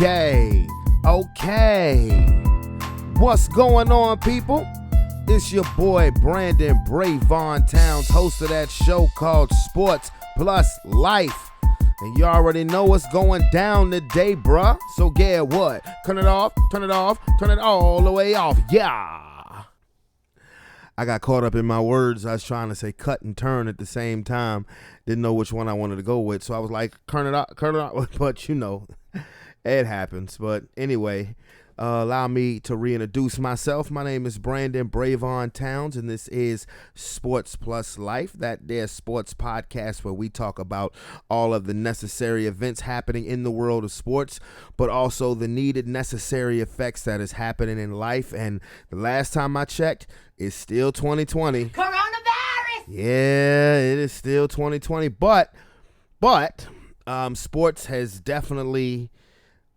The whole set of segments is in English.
Okay. What's going on, people? It's your boy Brandon Brevon Towns, host of that show called Sports Plus Life. And you already know what's going down today, bruh. So get what? Turn it off, turn it all the way off. Yeah. I got caught up in my words. I was trying to say cut and turn at the same time. Didn't know which one I wanted to go with. So I was like, turn it off. But you know, it happens. But anyway, allow me to reintroduce myself. My name is Brandon Brevon Towns, and this is Sports Plus Life, that there sports podcast where we talk about all of the necessary events happening in the world of sports, but also the needed necessary effects that is happening in life. And the last time I checked, it's still 2020. Coronavirus! Yeah, it is still 2020. But sports has definitely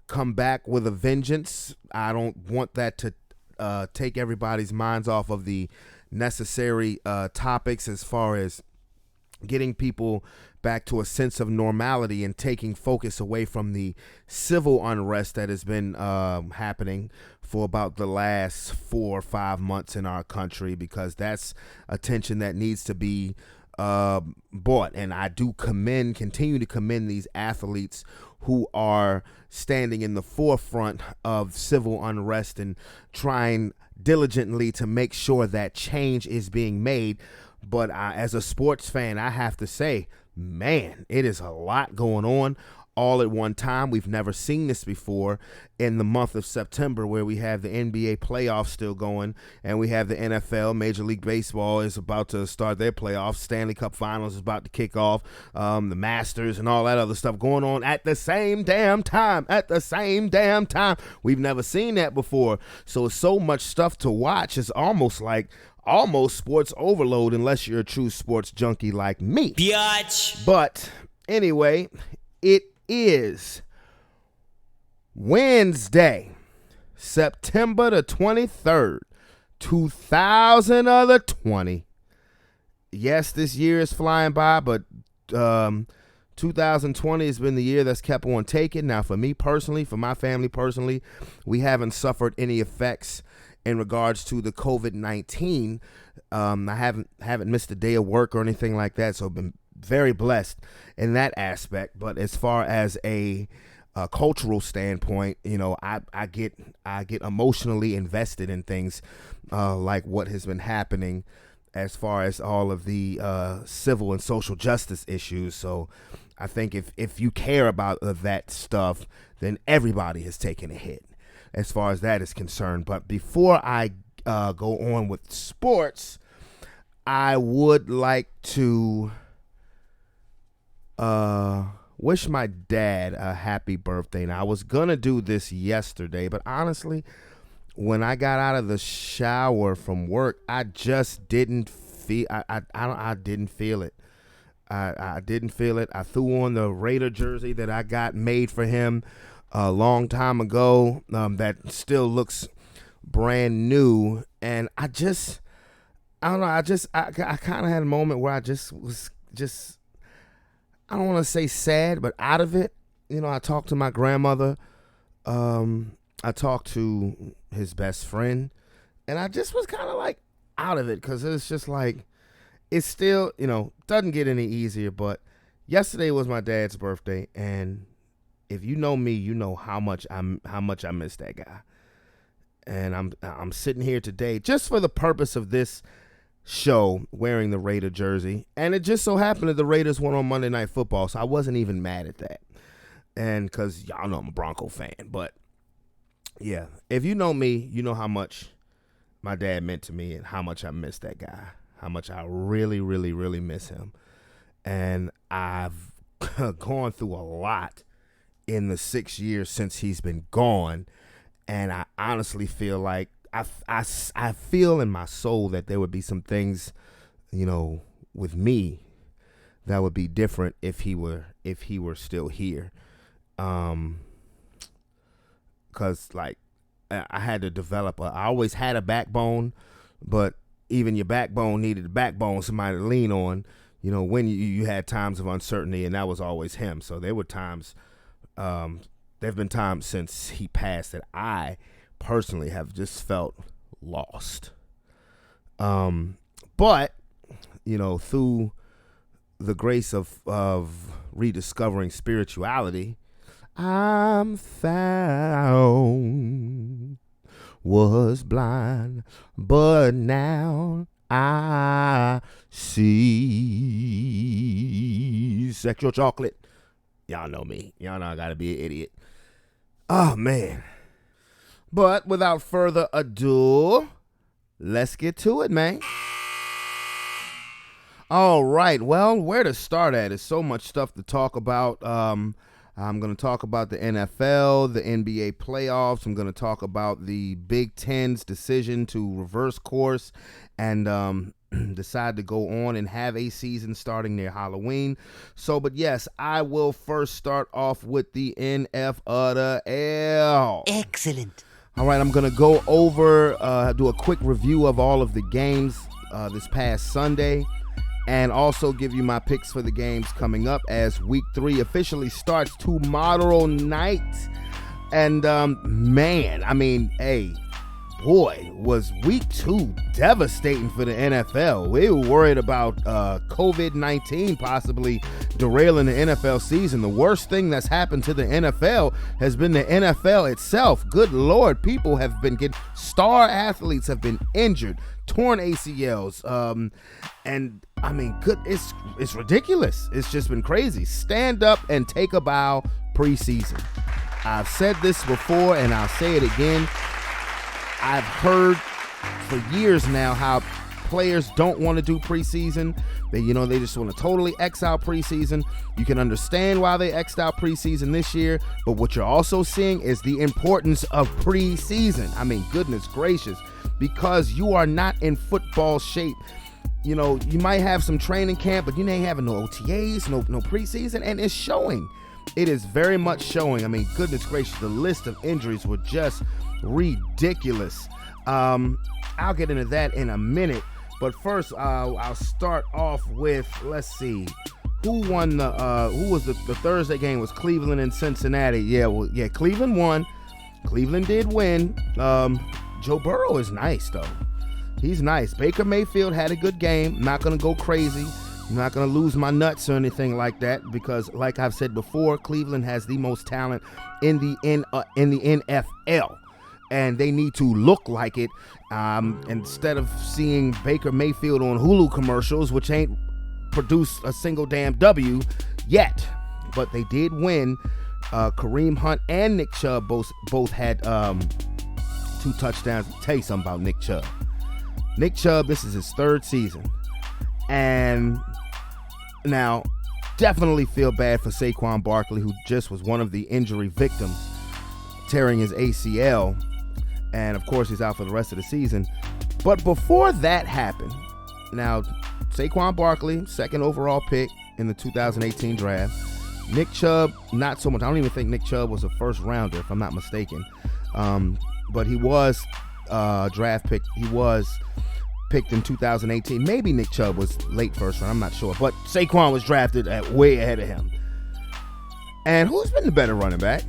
come back with a vengeance. I don't want that to take everybody's minds off of the necessary topics as far as getting people back to a sense of normality and taking focus away from the civil unrest that has been happening for about the last 4 or 5 months in our country, because attention that needs to be bought. And I do continue to commend these athletes who are standing in the forefront of civil unrest and trying diligently to make sure that change is being made. But as a sports fan, I have to say, man, it is a lot going on all at one time. We've never seen this before in the month of September, where we have the NBA playoffs still going, and we have the NFL, Major League Baseball is about to start their playoffs. Stanley Cup Finals is about to kick off. The Masters and all that other stuff going on at the same damn time. We've never seen that before. So it's so much stuff to watch. It's almost sports overload, unless you're a true sports junkie like me. Biatch. But anyway, it is Wednesday, September the 23rd, 2020. Yes, this year is flying by, but 2020 has been the year that's kept on taking. Now, for me personally, for my family personally, we haven't suffered any effects in regards to the COVID-19. I haven't missed a day of work or anything like that, so I've been very blessed in that aspect. But as far as a cultural standpoint, you know, I get emotionally invested in things like what has been happening as far as all of the civil and social justice issues. So I think if you care about that stuff, then everybody has taken a hit as far as that is concerned. But before I go on with sports, I would like to wish my dad a happy birthday. Now, I was gonna do this yesterday, but honestly, when I got out of the shower from work, I just didn't feel. I didn't feel it. I didn't feel it. I threw on the Raider jersey that I got made for him a long time ago. That still looks brand new, and I don't know. I kind of had a moment where I just was I don't want to say sad, but out of it. You know, I talked to my grandmother. I talked to his best friend, and I just was kind of like out of it, because it's just like, it's still, you know, doesn't get any easier. But yesterday was my dad's birthday, and if you know me, you know how much I miss that guy. And I'm sitting here today just for the purpose of this show wearing the Raider jersey, and it just so happened that the Raiders won on Monday Night Football, so I wasn't even mad at that. And because y'all know I'm a Bronco fan, but yeah, if you know me, you know how much my dad meant to me and how much I miss that guy, how much I really, really, really miss him. And I've gone through a lot in the 6 years since he's been gone, and I honestly feel like I feel in my soul that there would be some things, you know, with me that would be different if he were still here. 'Cause like I had to develop I always had a backbone, but even your backbone needed a backbone, somebody to lean on, you know, when you had times of uncertainty, and that was always him. So there were times there have been times since he passed that I personally have just felt lost. But, through the grace of rediscovering spirituality, I'm found, was blind, but now I see. Sexual chocolate. Y'all know me. Y'all know I gotta be an idiot. Oh, man. But without further ado, let's get to it, man. All right. Well, where to start at? There's so much stuff to talk about. I'm going to talk about the NFL, the NBA playoffs. I'm going to talk about the Big Ten's decision to reverse course and decide to go on and have a season starting near Halloween. But yes, I will first start off with the NFL. Excellent. All right, I'm going to go over, do a quick review of all of the games this past Sunday, and also give you my picks for the games coming up as Week 3 officially starts tomorrow night. And, was Week 2 devastating for the NFL. We were worried about COVID-19 possibly derailing the NFL season. The worst thing that's happened to the NFL has been the NFL itself. Good Lord, people have been star athletes have been injured, torn ACLs, it's ridiculous. It's just been crazy. Stand up and take a bow preseason. I've said this before and I'll say it again. I've heard for years now how players don't want to do preseason. They just want to totally X out preseason. You can understand why they X'd out preseason this year, but what you're also seeing is the importance of preseason. Goodness gracious, because you are not in football shape. You might have some training camp, but you ain't having no OTAs, no preseason, and it's showing. It is very much showing. Goodness gracious, the list of injuries were just ridiculous. I'll get into that in a minute, but first I'll start off with, let's see, who was the Thursday game? Was Cleveland and Cincinnati. Cleveland won. Cleveland did win. Joe Burrow is nice though. He's nice. Baker Mayfield had a good game. Not gonna go crazy. I'm not going to lose my nuts or anything like that because, like I've said before, Cleveland has the most talent in the NFL, and they need to look like it. Instead of seeing Baker Mayfield on Hulu commercials, which ain't produced a single damn W yet, but they did win. Kareem Hunt and Nick Chubb both had 2 touchdowns. I'll tell you something about Nick Chubb. Nick Chubb, this is his 3rd season. And now, definitely feel bad for Saquon Barkley, who just was one of the injury victims, tearing his ACL. And, of course, he's out for the rest of the season. But before that happened, now, Saquon Barkley, 2nd overall pick in the 2018 draft. Nick Chubb, not so much. I don't even think Nick Chubb was a first rounder, if I'm not mistaken. But he was a draft pick. He was picked in 2018. Maybe Nick Chubb was late first round. I'm not sure. But Saquon was drafted way ahead of him. And who's been the better running back?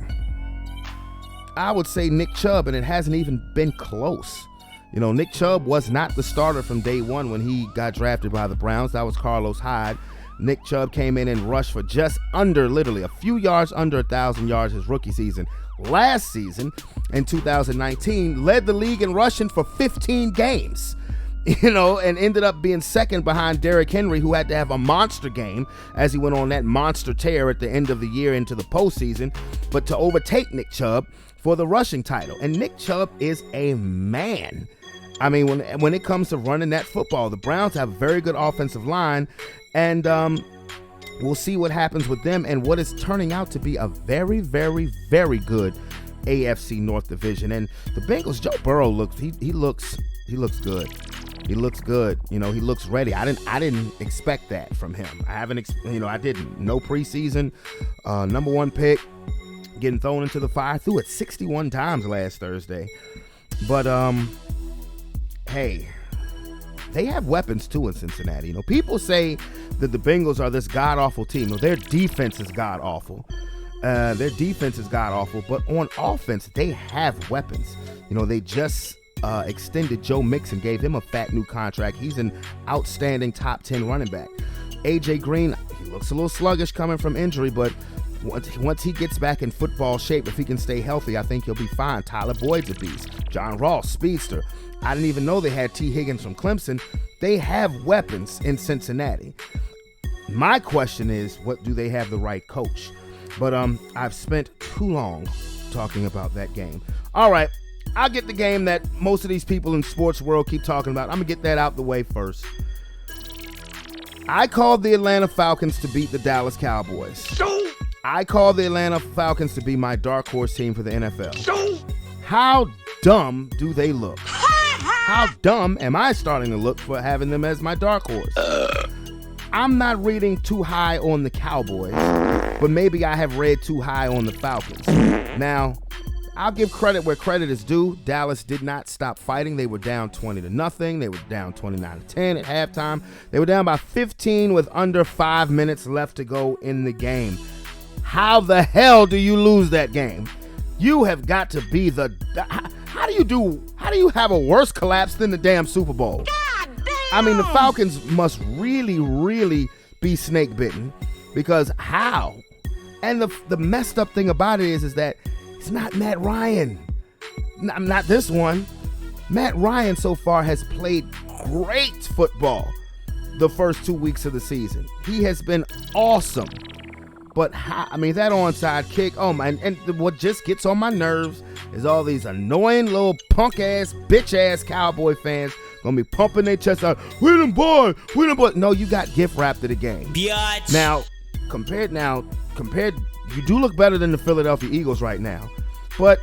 I would say Nick Chubb, and it hasn't even been close. Nick Chubb was not the starter from day one when he got drafted by the Browns. That was Carlos Hyde. Nick Chubb came in and rushed for just literally a few yards under 1,000 yards his rookie season. Last season, in 2019, led the league in rushing for 15 games. And ended up being 2nd behind Derrick Henry, who had to have a monster game as he went on that monster tear at the end of the year into the postseason, but to overtake Nick Chubb for the rushing title. And Nick Chubb is a man. When it comes to running that football, the Browns have a very good offensive line, and we'll see what happens with them and what is turning out to be a very, very, very good AFC North division. And the Bengals, Joe Burrow looks good. He looks good. He looks ready. I didn't expect that from him. I didn't. No preseason. Number 1 pick, getting thrown into the fire. Threw it 61 times last Thursday. But hey, they have weapons too in Cincinnati. People say that the Bengals are this god-awful team. Their defense is god-awful. Their defense is god-awful, but on offense, they have weapons. They just extended Joe Mixon, gave him a fat new contract. He's an outstanding top 10 running back. A.J. Green, he looks a little sluggish coming from injury, but once he gets back in football shape, if he can stay healthy, I think he'll be fine. Tyler Boyd's a beast. John Ross, speedster. I didn't even know they had T. Higgins from Clemson. They have weapons in Cincinnati. My question is, what do they have the right coach? But I've spent too long talking about that game. All right, I'll get the game that most of these people in sports world keep talking about. I'm going to get that out the way first. I called the Atlanta Falcons to beat the Dallas Cowboys. I called the Atlanta Falcons to be my dark horse team for the NFL. How dumb do they look? How dumb am I starting to look for having them as my dark horse? I'm not reading too high on the Cowboys, but maybe I have read too high on the Falcons. Now, I'll give credit where credit is due. Dallas did not stop fighting. They were down 20-0. They were down 29-10 at halftime. They were down by 15 with under 5 minutes left to go in the game. How the hell do you lose that game? You have got to be the... How do you have a worse collapse than the damn Super Bowl? God damn! I mean, the Falcons must really, really be snake bitten, because how? And the messed up thing about it is that it's not Matt Ryan. Not this one. Matt Ryan so far has played great football the first 2 weeks of the season. He has been awesome. But that onside kick, oh my, and what just gets on my nerves is all these annoying little punk-ass, bitch-ass Cowboy fans gonna be pumping their chest out, we them boy. No, you got gift wrapped to the game. Biatch. Now, compared, you do look better than the Philadelphia Eagles right now. But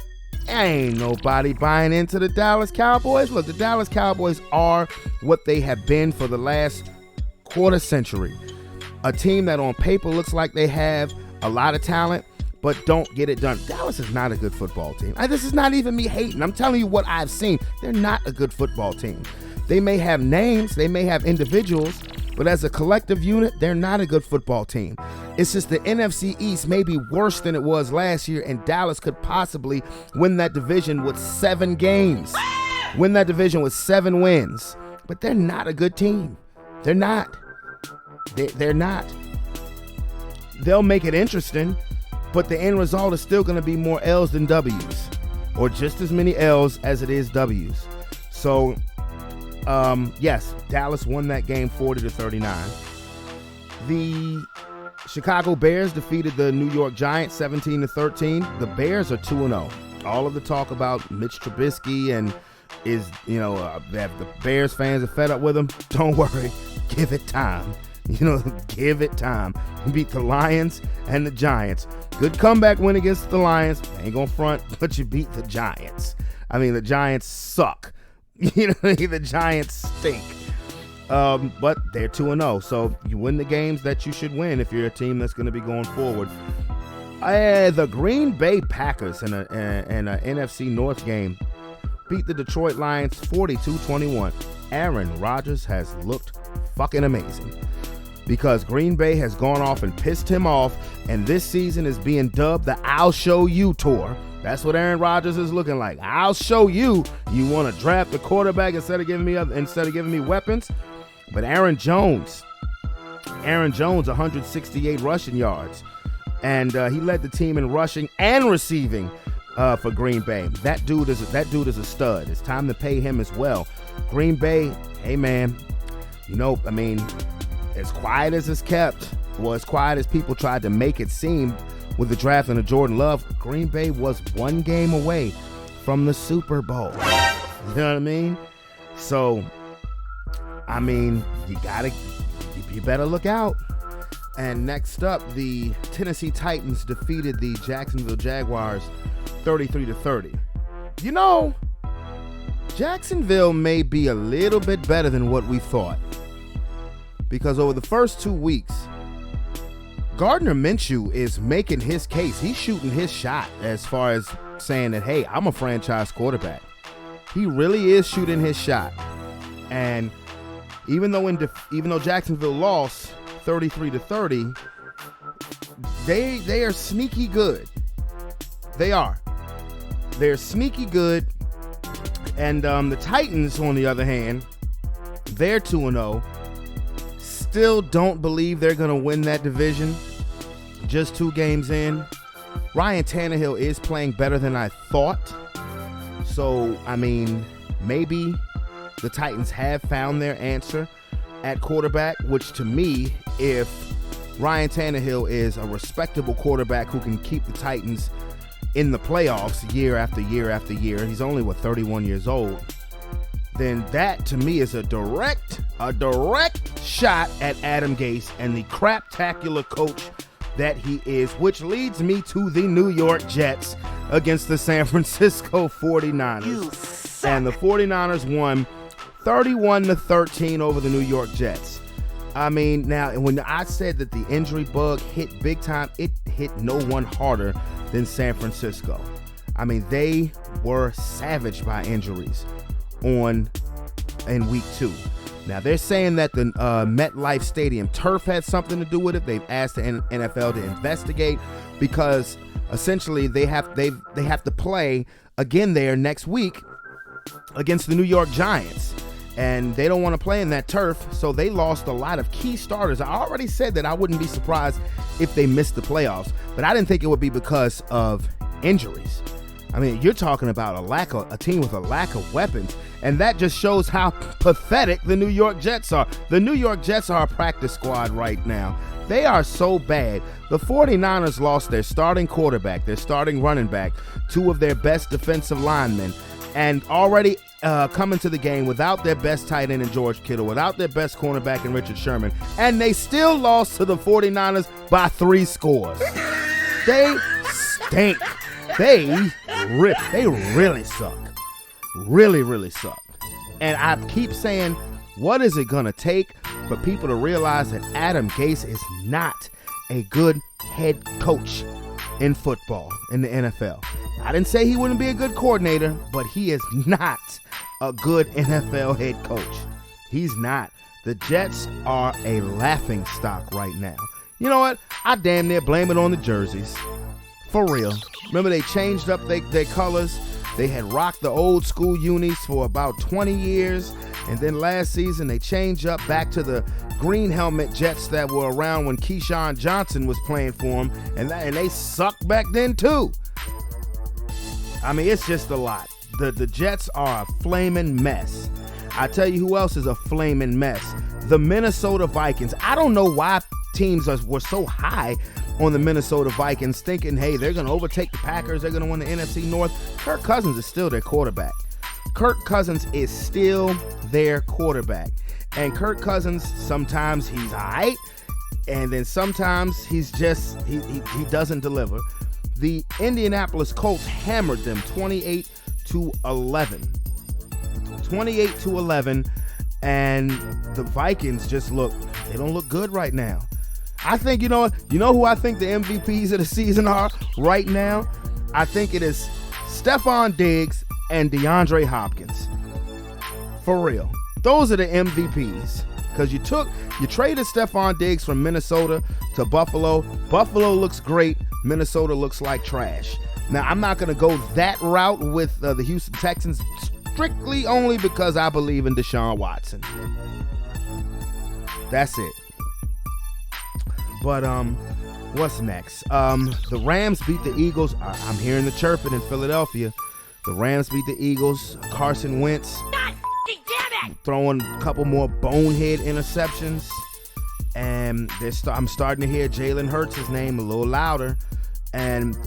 ain't nobody buying into the Dallas Cowboys. Look, the Dallas Cowboys are what they have been for the last quarter century. A team that on paper looks like they have a lot of talent, but don't get it done. Dallas is not a good football team. This is not even me hating. I'm telling you what I've seen. They're not a good football team. They may have names, they may have individuals, but as a collective unit, they're not a good football team. It's just the NFC East may be worse than it was last year, and Dallas could possibly win that division with 7 games. Win that division with 7 wins. But they're not a good team. They're not. They're not. They'll make it interesting, but the end result is still going to be more L's than W's, or just as many L's as it is W's. So, yes, Dallas won that game 40-39. The Chicago Bears defeated the New York Giants 17-13. The Bears are 2-0. All of the talk about Mitch Trubisky and that the Bears fans are fed up with him. Don't worry, give it time. Give it time. You beat the Lions and the Giants. Good comeback win against the Lions. Ain't gonna front, but you beat the Giants. The Giants suck. The Giants stink. But they're 2-0, so you win the games that you should win if you're a team that's going to be going forward. The Green Bay Packers in a NFC North game beat the Detroit Lions 42-21. Aaron Rodgers has looked fucking amazing, because Green Bay has gone off and pissed him off, and this season is being dubbed the I'll Show You Tour. That's what Aaron Rodgers is looking like. I'll show you. You want to draft the quarterback instead of giving me weapons? But Aaron Jones, 168 rushing yards, and he led the team in rushing and receiving for Green Bay. That dude is a stud. It's time to pay him as well. Green Bay, hey man, as quiet as it's kept, or as quiet as people tried to make it seem with the draft and the Jordan Love, Green Bay was 1 game away from the Super Bowl. You know what I mean? So, you better look out. And next up, the Tennessee Titans defeated the Jacksonville Jaguars 33-30. Jacksonville may be a little bit better than what we thought, because over the first 2 weeks, Gardner Minshew is making his case. He's shooting his shot as far as saying that, hey, I'm a franchise quarterback. He really is shooting his shot. And even though Jacksonville lost 33-30, They are sneaky good. They are. They're sneaky good. And the Titans, on the other hand, they're 2-0. Still don't believe they're going to win that division. Just 2 games in. Ryan Tannehill is playing better than I thought. So, I mean, maybe the Titans have found their answer at quarterback, which to me, if Ryan Tannehill is a respectable quarterback who can keep the Titans in the playoffs year after year after year, he's only, 31 years old, then that to me is a direct shot at Adam Gase and the craptacular coach that he is, which leads me to the New York Jets against the San Francisco 49ers. And the 49ers won 31-13 over the New York Jets. I mean, now, when I said that the injury bug hit big time, it hit no one harder than San Francisco. I mean, they were savaged by injuries in week 2. Now, they're saying that the MetLife Stadium turf had something to do with it. They've asked the NFL to investigate because essentially they have to play again there next week against the New York Giants. And they don't want to play in that turf, so they lost a lot of key starters. I already said that I wouldn't be surprised if they missed the playoffs, but I didn't think it would be because of injuries. I mean, you're talking about a team with a lack of weapons, and that just shows how pathetic the New York Jets are. The New York Jets are a practice squad right now. They are so bad. The 49ers lost their starting quarterback, their starting running back, 2 of their best defensive linemen, and already coming to the game without their best tight end in George Kittle, without their best cornerback in Richard Sherman, and they still lost to the 49ers by 3 scores. They stink. They really suck. Really, really suck. And I keep saying, what is it going to take for people to realize that Adam Gase is not a good head coach in football, in the NFL? I didn't say he wouldn't be a good coordinator, but he is not a good NFL head coach. He's not. The Jets are a laughing stock right now. You know what? I damn near blame it on the jerseys. For real. Remember, they changed up their colors. They had rocked the old school unis for about 20 years. And then last season, they changed up back to the green helmet Jets that were around when Keyshawn Johnson was playing for them. And they sucked back then, too. I mean, it's just a lot. The Jets are a flaming mess. I tell you who else is a flaming mess. The Minnesota Vikings. I don't know why teams were so high on the Minnesota Vikings, thinking, hey, they're going to overtake the Packers. They're going to win the NFC North. Kirk Cousins is still their quarterback. Kirk Cousins is still their quarterback. And Kirk Cousins, sometimes he's all right, and then sometimes he's just, he doesn't deliver. The Indianapolis Colts hammered them 28-11. 28-11, and the Vikings just they don't look good right now. I think, you know who I think the MVPs of the season are right now? I think it is Stephon Diggs and DeAndre Hopkins. For real. Those are the MVPs. Because you traded Stephon Diggs from Minnesota to Buffalo. Buffalo looks great. Minnesota looks like trash. Now, I'm not going to go that route with the Houston Texans, strictly only because I believe in Deshaun Watson. That's it. But what's next? The Rams beat the Eagles. I'm hearing the chirping in Philadelphia. The Rams beat the Eagles. Carson Wentz throwing a couple more bonehead interceptions. And I'm starting to hear Jalen Hurts' name a little louder. And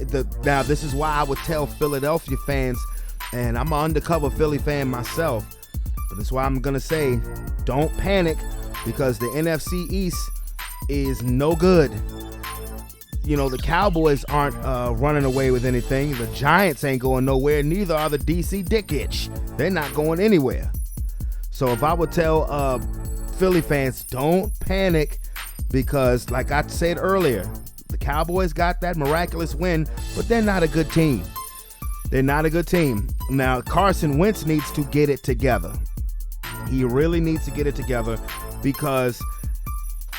now this is why I would tell Philadelphia fans, and I'm an undercover Philly fan myself, but that's why I'm going to say, don't panic, because the NFC East is no good. You know, the Cowboys aren't running away with anything. The Giants ain't going nowhere. Neither are the DC Dickitch. They're not going anywhere. So if I would tell Philly fans, don't panic, because like I said earlier, the Cowboys got that miraculous win, but they're not a good team. They're not a good team. Now, Carson Wentz needs to get it together. He really needs to get it together, because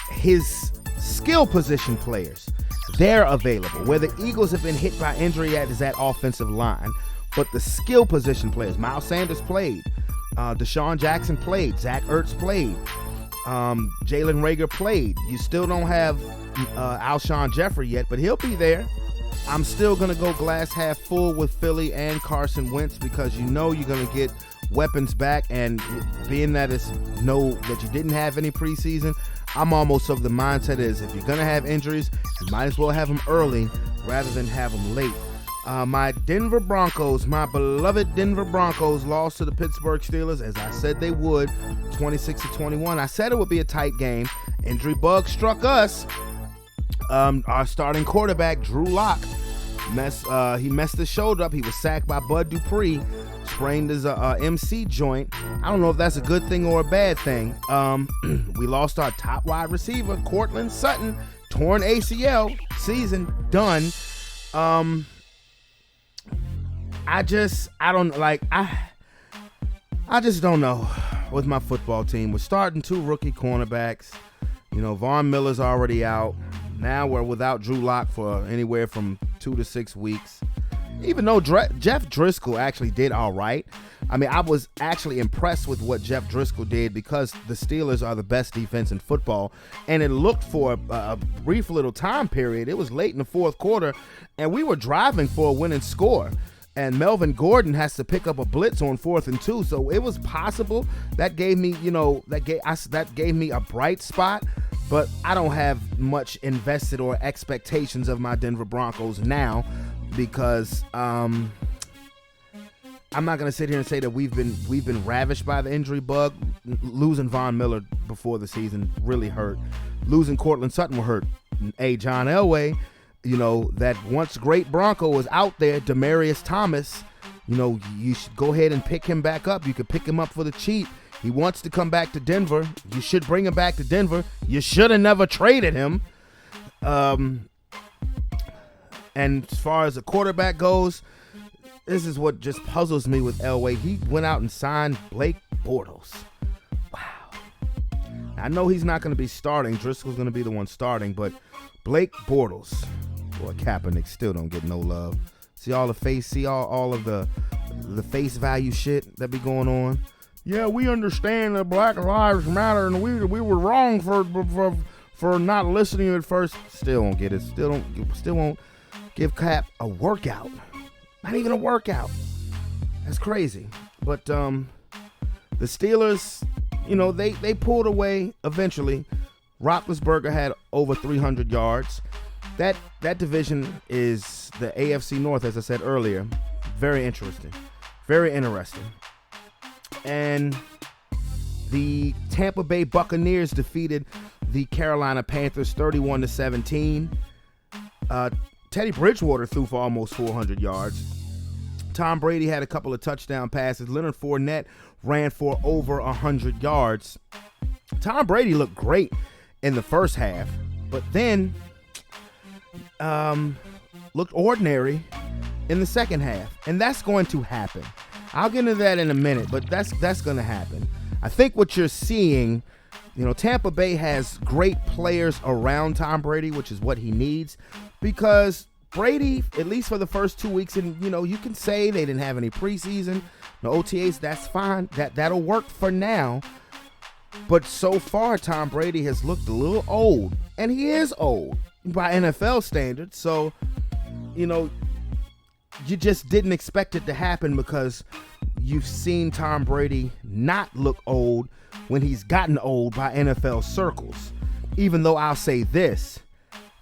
his skill position players, they're available. Where the Eagles have been hit by injury at is that offensive line. But the skill position players, Miles Sanders played, Deshaun Jackson played, Zach Ertz played, Jalen Reagor played. You still don't have Alshon Jeffrey yet, but he'll be there. I'm still going to go glass half full with Philly and Carson Wentz because you know you're going to get weapons back, and being that that you didn't have any preseason, I'm almost of the mindset is if you're going to have injuries, you might as well have them early rather than have them late. My Denver Broncos, my beloved Denver Broncos, lost to the Pittsburgh Steelers, as I said they would, 26-21. I said it would be a tight game. Injury bug struck us. Our starting quarterback, Drew Lock, he messed his shoulder up. He was sacked by Bud Dupree, sprained his MC joint. I don't know if that's a good thing or a bad thing. We lost our top wide receiver, Cortland Sutton, torn ACL, season done. I just don't know with my football team. We're starting 2 rookie cornerbacks. You know, Von Miller's already out. Now we're without Drew Lock for anywhere from 2 to 6 weeks. Even though Jeff Driscoll actually did all right. I mean, I was actually impressed with what Jeff Driscoll did because the Steelers are the best defense in football. And it looked for a brief little time period. It was late in the fourth quarter, and we were driving for a winning score. And Melvin Gordon has to pick up a blitz on 4th and 2. So it was possible. That gave me, that gave me a bright spot. But I don't have much invested or expectations of my Denver Broncos now because I'm not going to sit here and say that we've been ravished by the injury bug. Losing Von Miller before the season really hurt. Losing Cortland Sutton will hurt. John Elway, that once great Bronco was out there, Demaryius Thomas, you should go ahead and pick him back up. You could pick him up for the cheap. He wants to come back to Denver. You should bring him back to Denver. You should have never traded him. And as far as the quarterback goes, this is what just puzzles me with Elway. He went out and signed Blake Bortles. Wow. I know he's not going to be starting. Driscoll's going to be the one starting, but Blake Bortles. Boy, Kaepernick still don't get no love. See all the all of the face value shit that be going on. Yeah, we understand that Black Lives Matter, and we were wrong for not listening at first. Still won't get it. Still won't give Cap a workout. Not even a workout. That's crazy. But the Steelers, they pulled away eventually. Roethlisberger had over 300 yards. That division is the AFC North, as I said earlier. Very interesting. Very interesting. And the Tampa Bay Buccaneers defeated the Carolina Panthers 31-17. Teddy Bridgewater threw for almost 400 yards. Tom Brady had a couple of touchdown passes. Leonard Fournette ran for over 100 yards. Tom Brady looked great in the first half, but then looked ordinary in the second half. And that's going to happen. I'll get into that in a minute, but that's going to happen. I think what you're seeing, Tampa Bay has great players around Tom Brady, which is what he needs, because Brady, at least for the first 2 weeks, and you can say they didn't have any preseason, no OTAs, that's fine. That'll work for now. But so far, Tom Brady has looked a little old, and he is old by NFL standards. So, you just didn't expect it to happen because you've seen Tom Brady not look old when he's gotten old by NFL circles. Even though I'll say this,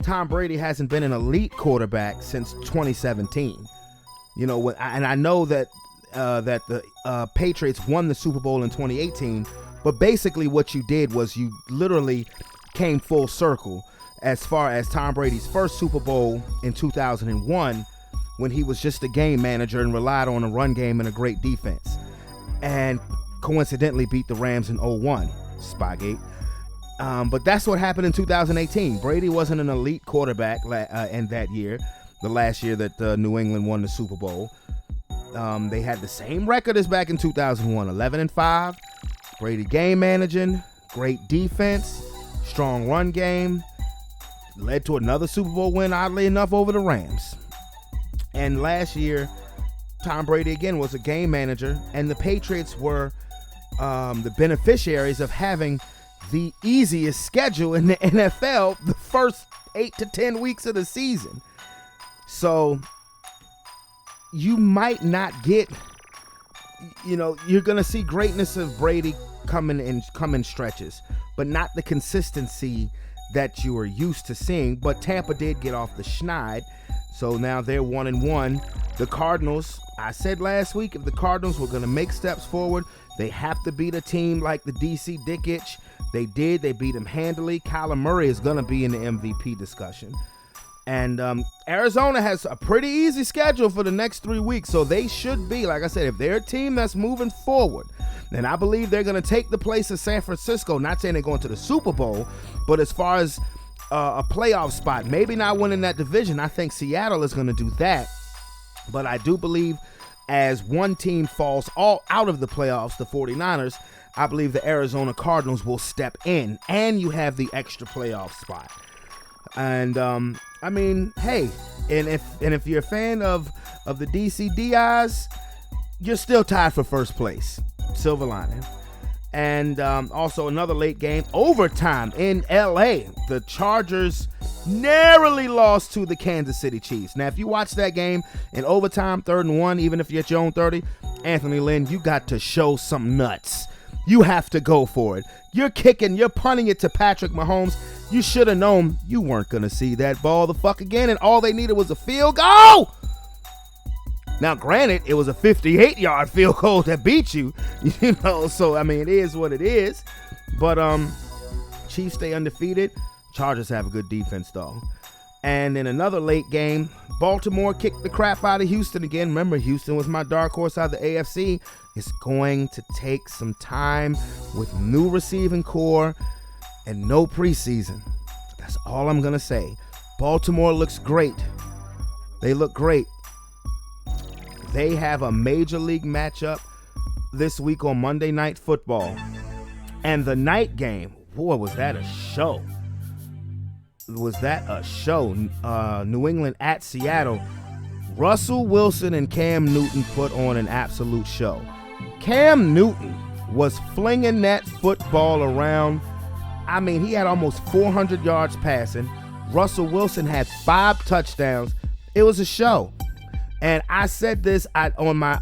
Tom Brady hasn't been an elite quarterback since 2017. And I know that the Patriots won the Super Bowl in 2018, but basically what you did was you literally came full circle as far as Tom Brady's first Super Bowl in 2001, when he was just a game manager and relied on a run game and a great defense, and coincidentally beat the Rams in 01, Spygate. But that's what happened in 2018. Brady wasn't an elite quarterback in that year, the last year that New England won the Super Bowl. They had the same record as back in 2001, 11-5. Brady game managing, great defense, strong run game, led to another Super Bowl win, oddly enough, over the Rams. And last year, Tom Brady again was a game manager, and the Patriots were the beneficiaries of having the easiest schedule in the NFL the first 8 to 10 weeks of the season. So you might not get, you're going to see greatness of Brady come in stretches, but not the consistency that you are used to seeing. But Tampa did get off the schneid, so now they're 1-1. The Cardinals, I said last week, if the Cardinals were going to make steps forward, they have to beat a team like the DC Dickish. They did. They beat him handily. Kyler Murray is going to be in the MVP discussion. And Arizona has a pretty easy schedule for the next 3 weeks, so they should be, like I said, if they're a team that's moving forward, then I believe they're going to take the place of San Francisco. Not saying they're going to the Super Bowl, but as far as a playoff spot, maybe not winning that division, I think Seattle is going to do that. But I do believe as one team falls all out of the playoffs, the 49ers, I believe the Arizona Cardinals will step in, and you have the extra playoff spot. And I mean, hey, and if you're a fan of the DC DIs, you're still tied for first place, silver lining. And also another late game, overtime in LA. The Chargers narrowly lost to the Kansas City Chiefs. Now, if you watch that game in overtime, 3rd and 1, even if you're at your own 30, Anthony Lynn, you got to show some nuts. You have to go for it. You're kicking, you're punting it to Patrick Mahomes. You should have known you weren't going to see that ball the fuck again, and all they needed was a field goal. Now, granted, it was a 58-yard field goal that beat you, so, I mean, it is what it is. But Chiefs stay undefeated. Chargers have a good defense, though. And in another late game, Baltimore kicked the crap out of Houston again. Remember, Houston was my dark horse out of the AFC. It's going to take some time with new receiving core and no preseason. That's all I'm going to say. Baltimore looks great. They look great. They have a major league matchup this week on Monday Night Football. And the night game, boy, was that a show. Was that a show? New England at Seattle. Russell Wilson and Cam Newton put on an absolute show. Cam Newton was flinging that football around. I mean, he had almost 400 yards passing. Russell Wilson had 5 touchdowns. It was a show. And I said this on my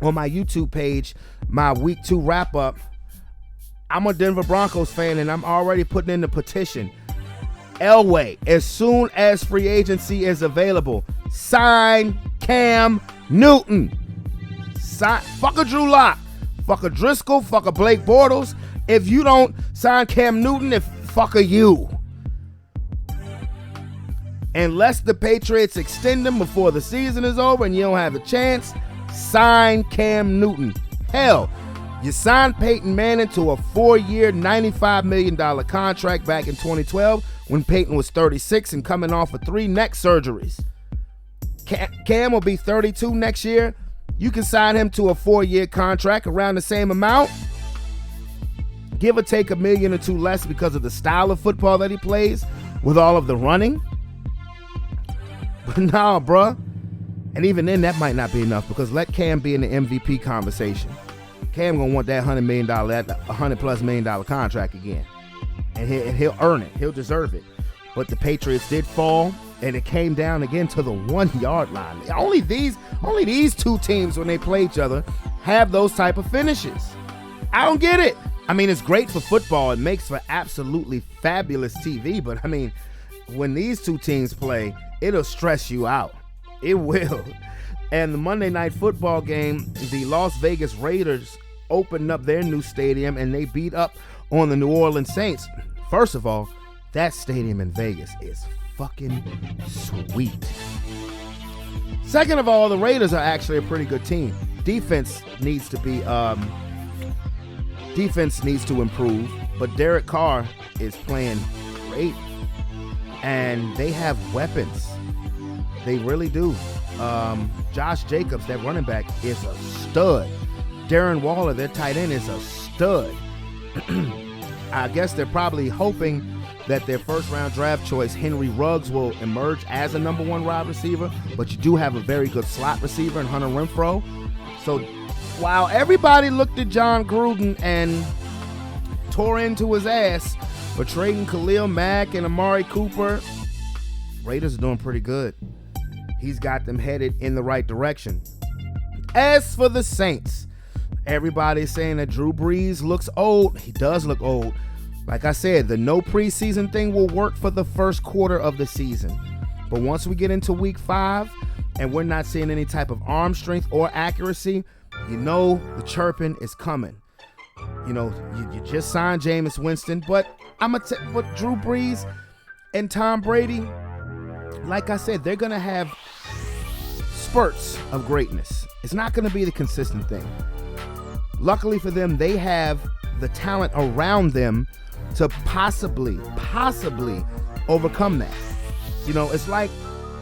YouTube page, my week 2 wrap up. I'm a Denver Broncos fan, and I'm already putting in the petition. Elway, as soon as free agency is available, sign Cam Newton. Fuck a Drew Lock, fuck a Driscoll, fuck a Blake Bortles. If you don't sign Cam Newton, fuck a you. Unless the Patriots extend him before the season is over and you don't have a chance, sign Cam Newton. Hell, you signed Peyton Manning to a 4-year, $95 million contract back in 2012 when Peyton was 36 and coming off of 3 neck surgeries. Cam will be 32 next year. You can sign him to a 4-year contract around the same amount. Give or take $1 million or $2 million less because of the style of football that he plays with all of the running. But nah, bruh. And even then, that might not be enough because let Cam be in the MVP conversation. Cam gonna want that $100+ million contract again, and he'll earn it. He'll deserve it. But the Patriots did fall, and it came down again to the 1-yard line. Only these 2 teams, when they play each other, have those type of finishes. I don't get it. I mean, it's great for football. It makes for absolutely fabulous TV. But I mean, when these 2 teams play, it'll stress you out. It will. And the Monday Night Football game, the Las Vegas Raiders opened up their new stadium and they beat up on the New Orleans Saints. First of all, that stadium in Vegas is fucking sweet. Second of all, the Raiders are actually a pretty good team. Defense needs to improve, but Derek Carr is playing great. And they have weapons. They really do. Josh Jacobs, that running back, is a stud. Darren Waller, their tight end, is a stud. I guess they're probably hoping that their first-round draft choice, Henry Ruggs, will emerge as a number one wide receiver, but you do have a very good slot receiver in Hunter Renfrow. So while everybody looked at John Gruden and tore into his ass for trading Khalil Mack and Amari Cooper, Raiders are doing pretty good. He's got them headed in the right direction. As for the Saints, everybody's saying that Drew Brees looks old. He does look old. Like I said, the no preseason thing will work for the first quarter of the season. But once we get into week 5 and we're not seeing any type of arm strength or accuracy, you know the chirping is coming. You know, you just signed Jameis Winston, but but Drew Brees and Tom Brady, like I said, they're going to have spurts of greatness. It's not going to be the consistent thing. Luckily for them, they have the talent around them to possibly overcome that. You know, it's like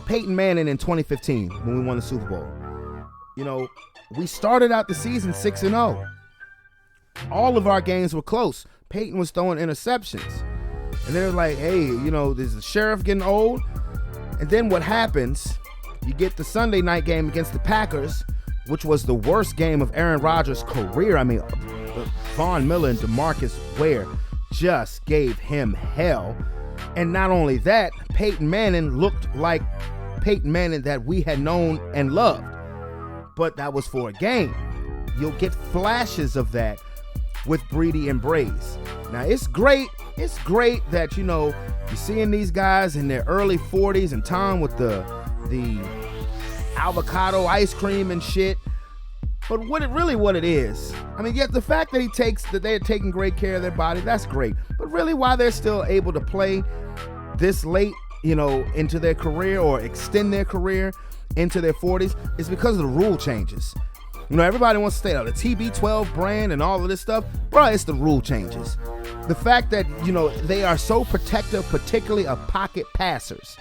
Peyton Manning in 2015 when we won the Super Bowl. You know, we started out the season 6-0. All of our games were close. Peyton was throwing interceptions. And they're like, hey, you know, is the sheriff getting old? And then what happens, you get the Sunday night game against the Packers, which was the worst game of Aaron Rodgers' career. I mean, Von Miller and DeMarcus Ware just gave him hell. And not only that, Peyton Manning looked like Peyton Manning that we had known and loved. But that was for a game. You'll get flashes of that with Brady and Braze. Now, it's great that, you know, you're seeing these guys in their early 40s and Tom with the avocado ice cream and shit. But what it is, I mean, yet the fact that they're taking great care of their body, that's great. But really, why they're still able to play this late, you know, into their career or extend their career into their 40s is because of the rule changes. You know, everybody wants to stay out the TB12 brand and all of this stuff. Bro, it's the rule changes. The fact that, you know, they are so protective, particularly of pocket passers.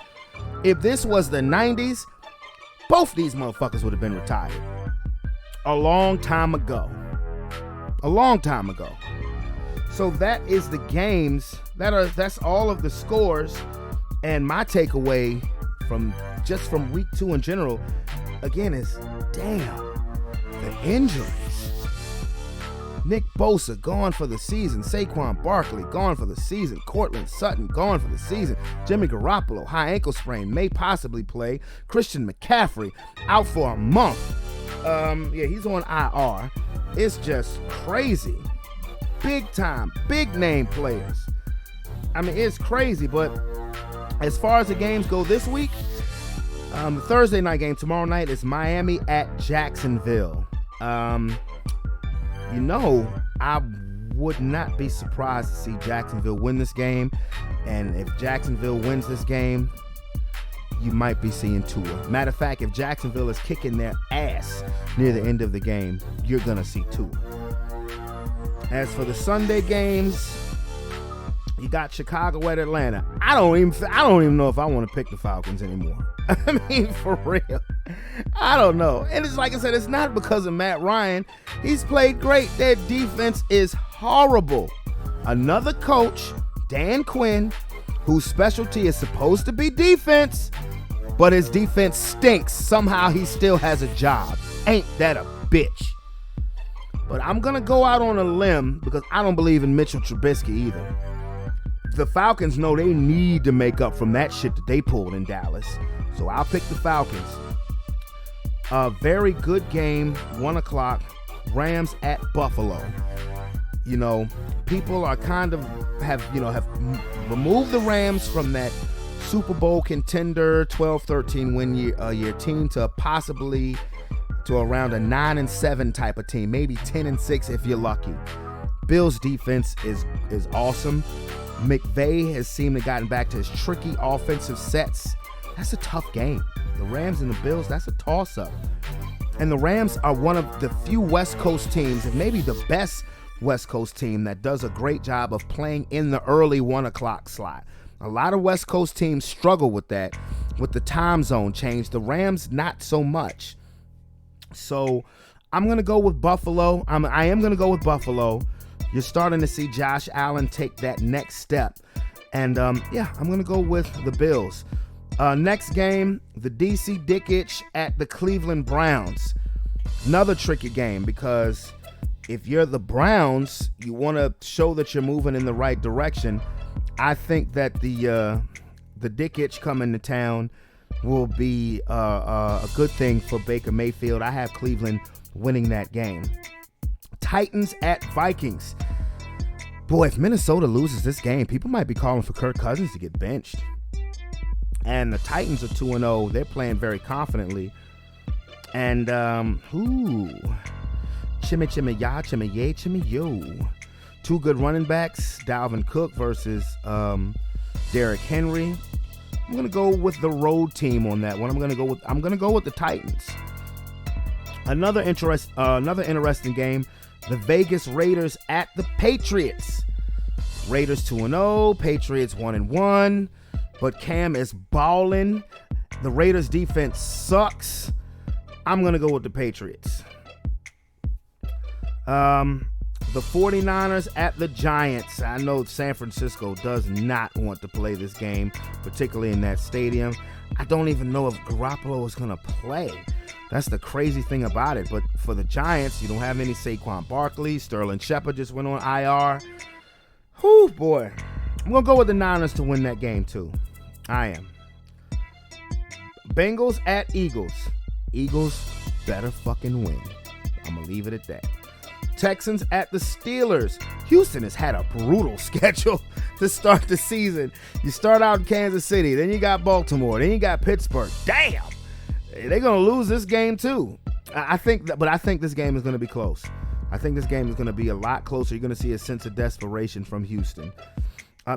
If this was the 90s, both these motherfuckers would have been retired. A long time ago. So that is the games. That's all of the scores. And my takeaway from week 2 in general, again, is damn, the injuries. Nick Bosa gone for the season. Saquon Barkley gone for the season. Cortland Sutton gone for the season. Jimmy Garoppolo, high ankle sprain, may possibly play. Christian McCaffrey out for a month. He's on IR. It's just crazy. Big time, big name players. I mean, it's crazy, but as far as the games go this week, the Thursday night game tomorrow night is Miami at Jacksonville. You know, I would not be surprised to see Jacksonville win this game. And if Jacksonville wins this game, you might be seeing Tua. Matter of fact, if Jacksonville is kicking their ass near the end of the game, you're going to see Tua. As for the Sunday games, you got Chicago at Atlanta. I don't even know if I want to pick the Falcons anymore. I mean, for real. I don't know. And it's like I said, it's not because of Matt Ryan. He's played great. Their defense is horrible. Another coach, Dan Quinn, whose specialty is supposed to be defense, but his defense stinks. Somehow he still has a job. Ain't that a bitch? But I'm going to go out on a limb because I don't believe in Mitchell Trubisky either. The Falcons know they need to make up from that shit that they pulled in Dallas. So I'll pick the Falcons. A very good game, 1 o'clock, Rams at Buffalo. You know, people are kind of have removed the Rams from that Super Bowl contender 12-13 win year team to possibly to around a 9-7 type of team, maybe 10-6 if you're lucky. Bills defense is awesome. McVay has seemed to have gotten back to his tricky offensive sets. That's a tough game. The Rams and the Bills, that's a toss-up. And the Rams are one of the few West Coast teams, and maybe the best West Coast team, that does a great job of playing in the early 1 o'clock slot. A lot of West Coast teams struggle with that, with the time zone change. The Rams, not so much. So I'm going to go with Buffalo. I am going to go with Buffalo. You're starting to see Josh Allen take that next step. And yeah, I'm going to go with the Bills. Next game, the DC Dickage at the Cleveland Browns. Another tricky game because if you're the Browns, you want to show that you're moving in the right direction. I think that the Dickage coming to town will be a good thing for Baker Mayfield. I have Cleveland winning that game. Titans at Vikings. Boy, if Minnesota loses this game, people might be calling for Kirk Cousins to get benched. And the Titans are 2-0. They're playing very confidently. And, chimmy ya, chimmy yay, chimmy yo. Two good running backs, Dalvin Cook versus Derrick Henry. I'm gonna go with the road team on that one. I'm gonna go with the Titans. Another interesting game, the Vegas Raiders at the Patriots. Raiders 2-0, Patriots 1-1, but Cam is balling. The Raiders defense sucks. I'm gonna go with the Patriots. The 49ers at the Giants. I know San Francisco does not want to play this game, particularly in that stadium. I don't even know if Garoppolo is going to play. That's the crazy thing about it. But for the Giants, you don't have any Saquon Barkley. Sterling Shepard just went on IR. Whew, boy. I'm going to go with the Niners to win that game, too. I am. Bengals at Eagles. Eagles better fucking win. I'm going to leave it at that. Texans at the Steelers. Houston has had a brutal schedule to start the season. You start out in Kansas City, then you got Baltimore, then you got Pittsburgh. Damn, they're gonna lose this game too. I think this game is gonna be close. I think this game is gonna be a lot closer. You're gonna see a sense of desperation from Houston.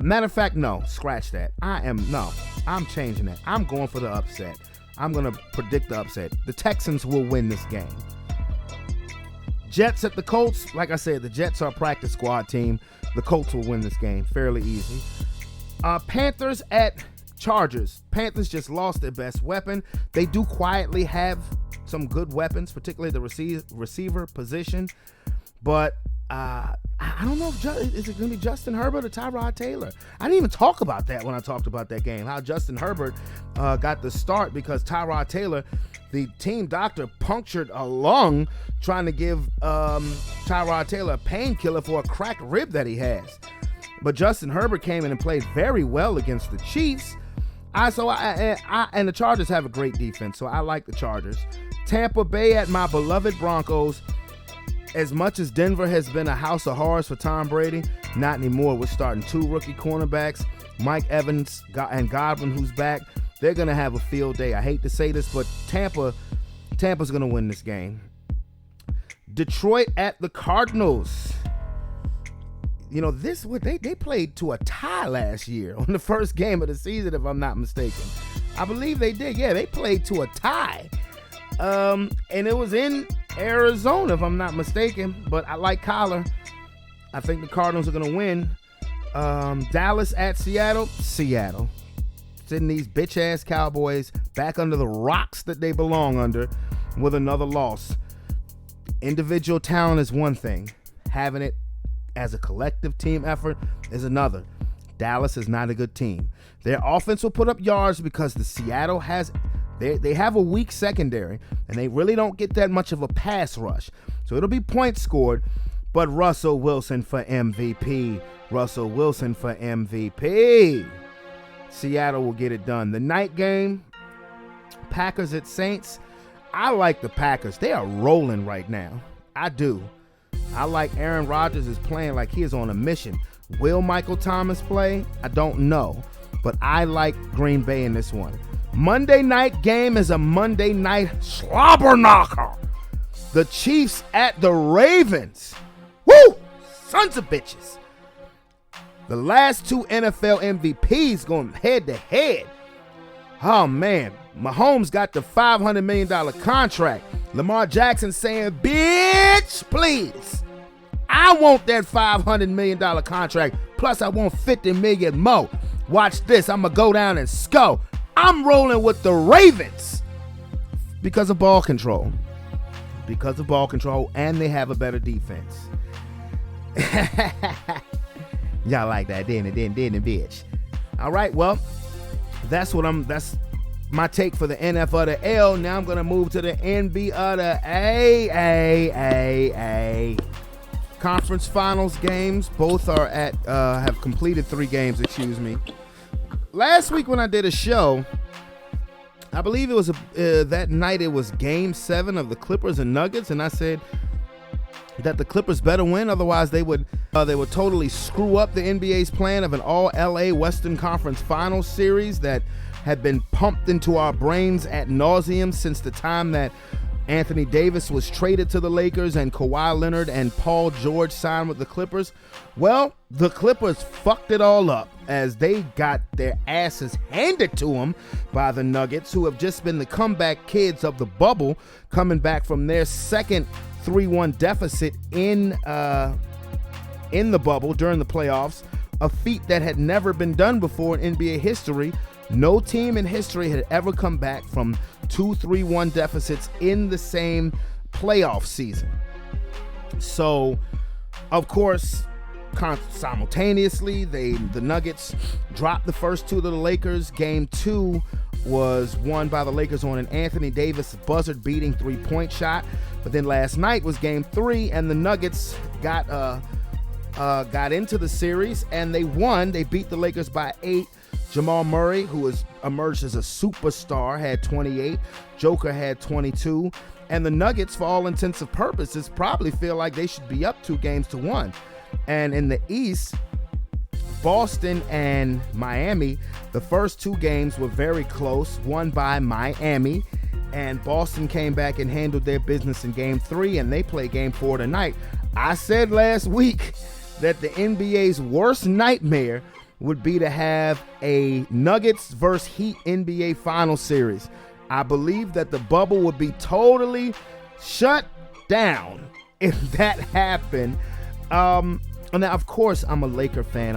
Matter of fact, no, scratch that. I'm changing that. I'm going for the upset. I'm gonna predict the upset. The Texans will win this game. Jets at the Colts. Like I said, the Jets are a practice squad team. The Colts will win this game fairly easy. Panthers at Chargers. Panthers just lost their best weapon. They do quietly have some good weapons, particularly the receiver position. But I don't know is it going to be Justin Herbert or Tyrod Taylor? I didn't even talk about that when I talked about that game, how Justin Herbert got the start because Tyrod Taylor, the team doctor, punctured a lung trying to give Tyrod Taylor a painkiller for a cracked rib that he has. But Justin Herbert came in and played very well against the Chiefs. And the Chargers have a great defense, so I like the Chargers. Tampa Bay at my beloved Broncos. As much as Denver has been a house of horrors for Tom Brady, not anymore. We're starting two rookie cornerbacks, Mike Evans and Godwin, who's back. They're going to have a field day. I hate to say this, but Tampa's going to win this game. Detroit at the Cardinals. You know, they played to a tie last year on the first game of the season, if I'm not mistaken. I believe they did. Yeah, they played to a tie. And it was in Arizona, if I'm not mistaken. But I like Kyler. I think the Cardinals are going to win. Dallas at Seattle. Seattle. Sitting these bitch-ass Cowboys back under the rocks that they belong under with another loss. Individual talent is one thing. Having it as a collective team effort is another. Dallas is not a good team. Their offense will put up yards because the Seattle has... They have a weak secondary, and they really don't get that much of a pass rush. So it'll be points scored, but Russell Wilson for MVP. Russell Wilson for MVP. Seattle will get it done. The night game, Packers at Saints. I like the Packers. They are rolling right now. I do. I like Aaron Rodgers is playing like he is on a mission. Will Michael Thomas play? I don't know. But I like Green Bay in this one. Monday night game is a Monday night slobber knocker. The Chiefs at the Ravens. Woo! Sons of bitches. The last two NFL MVPs going head to head. Oh, man. Mahomes got the $500 million contract. Lamar Jackson saying, bitch, please. I want that $500 million contract. Plus, I want $50 million more. Watch this. I'm going to go down and score. I'm rolling with the Ravens because of ball control. Because of ball control, and they have a better defense. Y'all like that, didn't it, bitch? All right, well, that's my take for the NF of the L. Now I'm going to move to the NB of the A. Conference finals games. Both are have completed 3 games, excuse me. Last week when I did a show, I believe it was that night it was game 7 of the Clippers and Nuggets, and I said that the Clippers better win, otherwise they would totally screw up the NBA's plan of an all-LA Western Conference Finals series that had been pumped into our brains ad nauseum since the time that Anthony Davis was traded to the Lakers and Kawhi Leonard and Paul George signed with the Clippers. Well, the Clippers fucked it all up as they got their asses handed to them by the Nuggets, who have just been the comeback kids of the bubble, coming back from their second 3-1 deficit in the bubble during the playoffs, a feat that had never been done before in NBA history. No team in history had ever come back from 2 3-1 deficits in the same playoff season. So, of course, simultaneously, the Nuggets dropped the first 2 to the Lakers. Game 2 was won by the Lakers on an Anthony Davis buzzer-beating 3-point shot. But then last night was Game 3, and the Nuggets got into the series, and they won. They beat the Lakers by 8. Jamal Murray, who has emerged as a superstar, had 28. Joker had 22. And the Nuggets, for all intents and purposes, probably feel like they should be up 2-1. And in the East, Boston and Miami, the first 2 games were very close, won by Miami. And Boston came back and handled their business in Game 3, and they play Game 4 tonight. I said last week that the NBA's worst nightmare would be to have a Nuggets versus Heat NBA Final Series. I believe that the bubble would be totally shut down if that happened. Now, of course, I'm a Laker fan.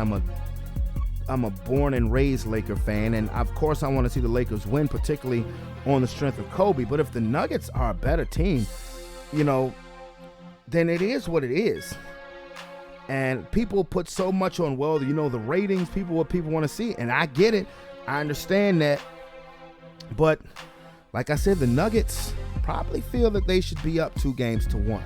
I'm a born and raised Laker fan, and of course, I want to see the Lakers win, particularly on the strength of Kobe. But if the Nuggets are a better team, then it is what it is. And people put so much on, the ratings, what people want to see. And I get it. I understand that. But like I said, the Nuggets probably feel that they should be up 2-1.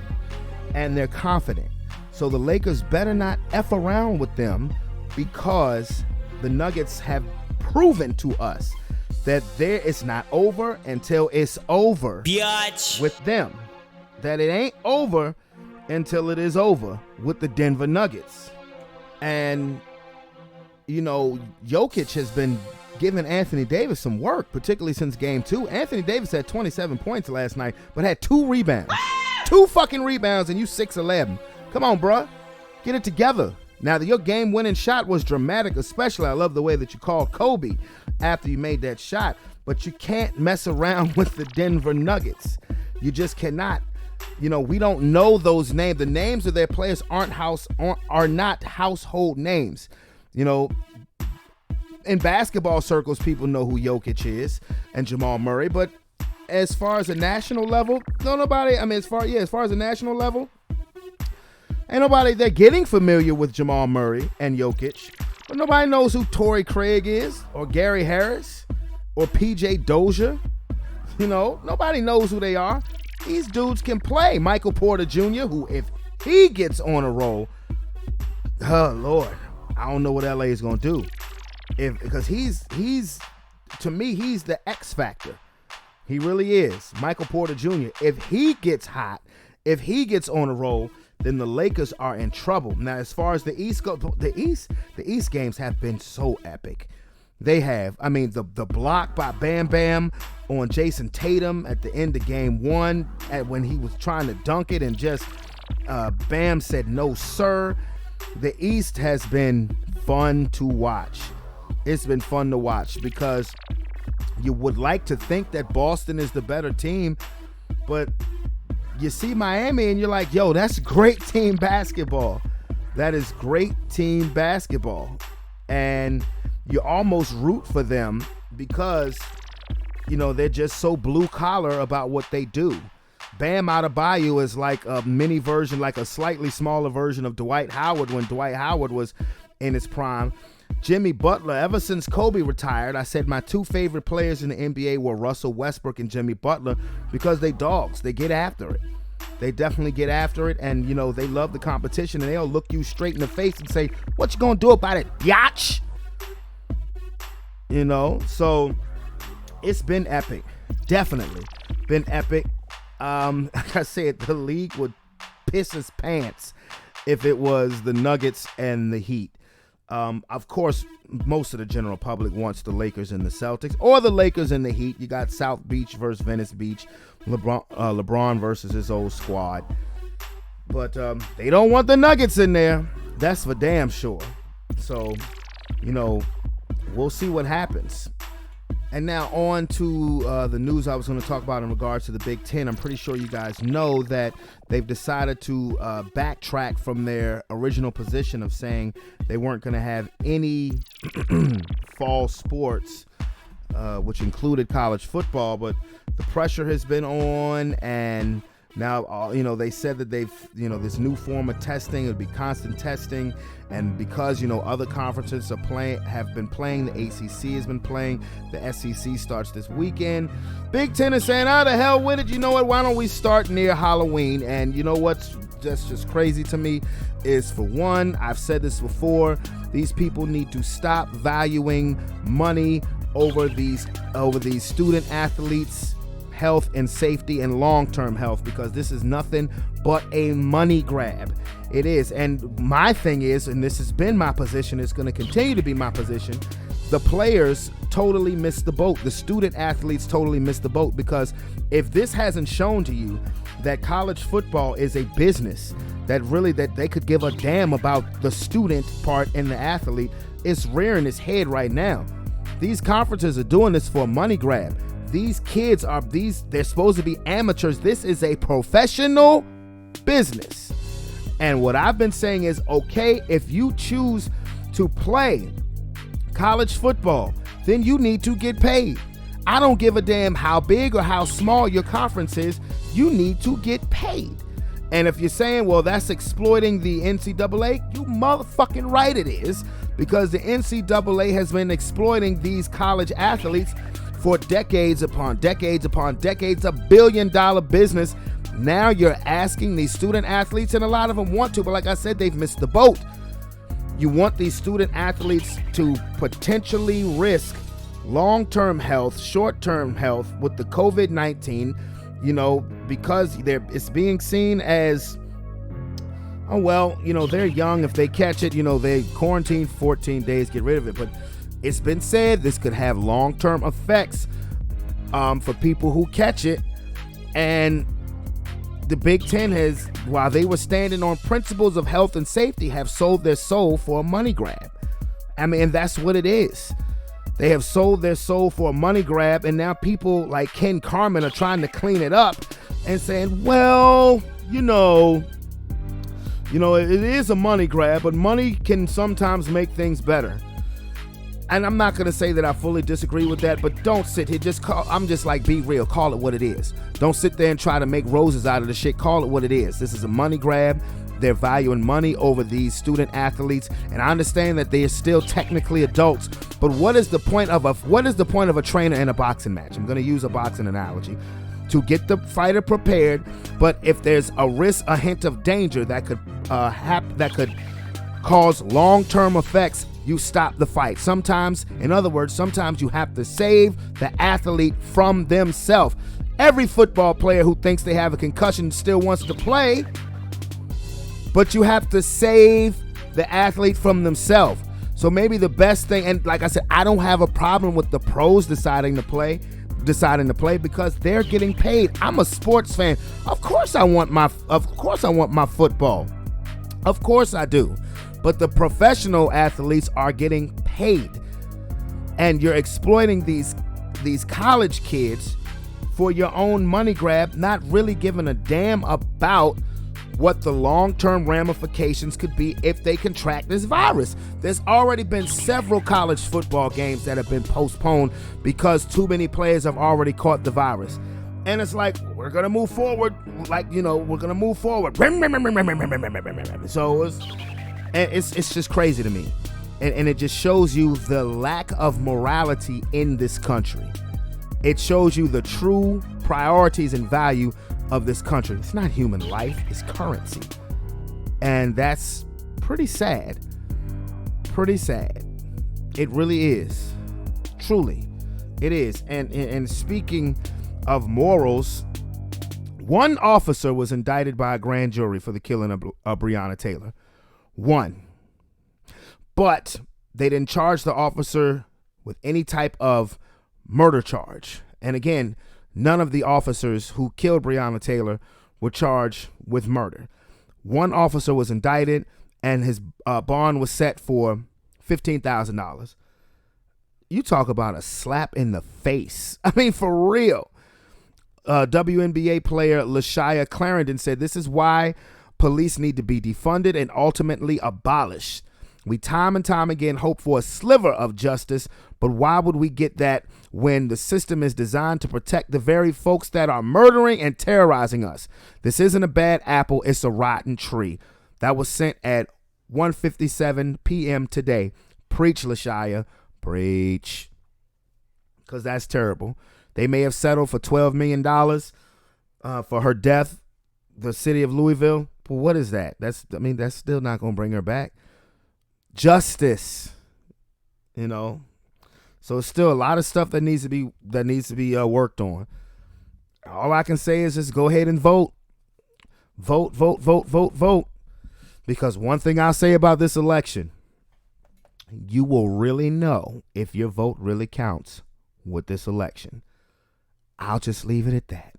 And they're confident. So the Lakers better not F around with them, because the Nuggets have proven to us that it's not over until it's over. Biatch. With them. That it ain't over until it is over with the Denver Nuggets. And, Jokic has been giving Anthony Davis some work, particularly since Game 2. Anthony Davis had 27 points last night, but had 2 rebounds. 2 fucking rebounds, and you 6'11". Come on, bruh. Get it together. Now, your game-winning shot was dramatic, especially I love the way that you called Kobe after you made that shot. But you can't mess around with the Denver Nuggets. You just cannot. We don't know those names. The names of their players are not household names. In basketball circles, people know who Jokic is and Jamal Murray. But as far as a national level, as far as a national level, ain't nobody. They're getting familiar with Jamal Murray and Jokic, but nobody knows who Torrey Craig is, or Gary Harris, or PJ Dozier. Nobody knows who they are. These dudes can play. Michael Porter Jr., who, if he gets on a roll, oh Lord, I don't know what LA is gonna do. Because he's to me, he's the X factor. He really is. Michael Porter Jr. If he gets hot, if he gets on a roll, then the Lakers are in trouble. Now, as far as the East goes, the East games have been so epic. They have. The block by Bam Bam on Jason Tatum at the end of Game 1, when he was trying to dunk it, and just Bam said no, sir. The East has been fun to watch. It's been fun to watch because you would like to think that Boston is the better team, but you see Miami and you're like, yo, that's great team basketball. That is great team basketball. And you almost root for them because, they're just so blue collar about what they do. Bam Adebayo is like a mini version, like a slightly smaller version of Dwight Howard, when Dwight Howard was in his prime. Jimmy Butler, ever since Kobe retired, I said my two favorite players in the NBA were Russell Westbrook and Jimmy Butler because they dogs. They get after it. They definitely get after it, and, you know, they love the competition, and they'll look you straight in the face and say, what you gonna do about it, biatch? You know, so it's been epic. Definitely been epic. Like I said, the league would piss its pants if it was the Nuggets and the Heat. Of course, most of the general public wants the Lakers and the Celtics, or the Lakers and the Heat. You got South Beach versus Venice Beach, LeBron versus his old squad. But they don't want the Nuggets in there. That's for damn sure. So, you know, we'll see what happens. And now on to the news I was going to talk about in regards to the Big Ten. I'm pretty sure you guys know that they've decided to backtrack from their original position of saying they weren't going to have any fall sports, which included college football. But the pressure has been on, and now, you know, they said that they've, you know, this new form of testing, it'll be constant testing. And because, you know, other conferences have been playing, the ACC has been playing, the SEC starts this weekend. Big Ten is saying, the hell with it. You know what? Why don't we start near Halloween? And you know what's just crazy to me is, for one, I've said this before, these people need to stop valuing money over these student athletes' health and safety and long-term health, because this is nothing but a money grab. It is. And my thing is, and this has been my position, it's going to continue to be my position, the players totally missed the boat. The student athletes totally missed the boat, because if this hasn't shown to you that college football is a business, that they could give a damn about the student part and the athlete, it's rearing its head right now. These conferences are doing this for a money grab. These kids they're supposed to be amateurs. This is a professional business. And what I've been saying is, okay, if you choose to play college football, then you need to get paid. I don't give a damn how big or how small your conference is. You need to get paid. And if you're saying, well, that's exploiting the NCAA, you motherfucking right it is, because the NCAA has been exploiting these college athletes for decades upon decades upon decades, $1 billion business. Now you're asking these student athletes, and a lot of them want to, but like I said, they've missed the boat. You want these student athletes to potentially risk long-term health, short-term health with the COVID-19, you know, because it's being seen as, oh, well, you know, they're young. If they catch it, you know, they quarantine 14 days, get rid of it. But it's been said this could have long-term effects for people who catch it. And the Big Ten has, while they were standing on principles of health and safety, have sold their soul for a money grab. I mean, and that's what it is. They have sold their soul for a money grab, and now people like Ken Carman are trying to clean it up and saying, well, you know, it is a money grab, but money can sometimes make things better. And I'm not going to say that I fully disagree with that, but don't sit here. I'm just like, be real. Call it what it is. Don't sit there and try to make roses out of the shit. Call it what it is. This is a money grab. They're valuing money over these student athletes. And I understand that they are still technically adults, but what is the point of a trainer in a boxing match? I'm going to use a boxing analogy. To get the fighter prepared, but if there's a risk, a hint of danger that could cause long-term effects, you stop the fight. Sometimes, in other words, sometimes you have to save the athlete from themselves. Every football player who thinks they have a concussion still wants to play, but you have to save the athlete from themselves. So maybe the best thing, and like I said, I don't have a problem with the pros deciding to play because they're getting paid. I'm a sports fan. Of course I want my football. Of course I do. But the professional athletes are getting paid. And you're exploiting these college kids for your own money grab, not really giving a damn about what the long-term ramifications could be if they contract this virus. There's already been several college football games that have been postponed because too many players have already caught the virus. And it's like, we're going to move forward. Like, you know, we're going to move forward. So it's just crazy to me. And it just shows you the lack of morality in this country. It shows you the true priorities and value of this country. It's not human life, it's currency. And that's pretty sad. Pretty sad. It really is. Truly, it is. And speaking of morals, one officer was indicted by a grand jury for the killing of Breonna Taylor. One. But they didn't charge the officer with any type of murder charge. And again, none of the officers who killed Breonna Taylor were charged with murder. One officer was indicted, and his bond was set for $15,000. You talk about a slap in the face. I mean, for real. WNBA player LaShia Clarendon said, "This is why police need to be defunded and ultimately abolished. We time and time again hope for a sliver of justice, but why would we get that when the system is designed to protect the very folks that are murdering and terrorizing us? This isn't a bad apple, it's a rotten tree." That was sent at 1:57 p.m. today. Preach, LaShia. Preach. Because that's terrible. They may have settled for $12 million for her death, the city of Louisville. But what is that? That's still not going to bring her back. Justice, so it's still a lot of stuff that needs to be worked on. All I can say is just go ahead and vote, because one thing I'll say about this election, you will really know if your vote really counts with this election. I'll just leave it at that.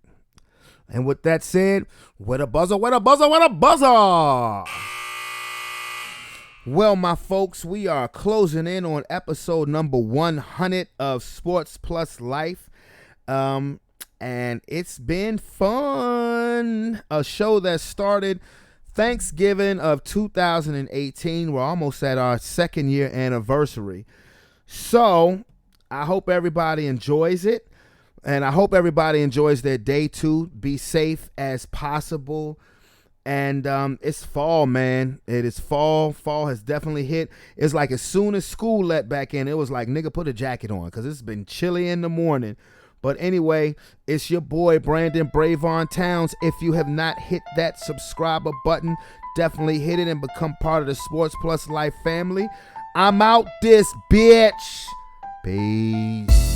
And with that said, what a buzzer. Well, my folks, we are closing in on episode number 100 of Sports Plus Life. And it's been fun. A show that started Thanksgiving of 2018. We're almost at our second year anniversary. So I hope everybody enjoys it. And I hope everybody enjoys their day too. Be safe as possible. And it's fall, man. It is fall. Fall has definitely hit. It's like as soon as school let back in, it was like, nigga, put a jacket on, because it's been chilly in the morning. But anyway, it's your boy, Brandon Brevon Towns. If you have not hit that subscriber button, definitely hit it and become part of the Sports Plus Life family. I'm out this bitch. Peace.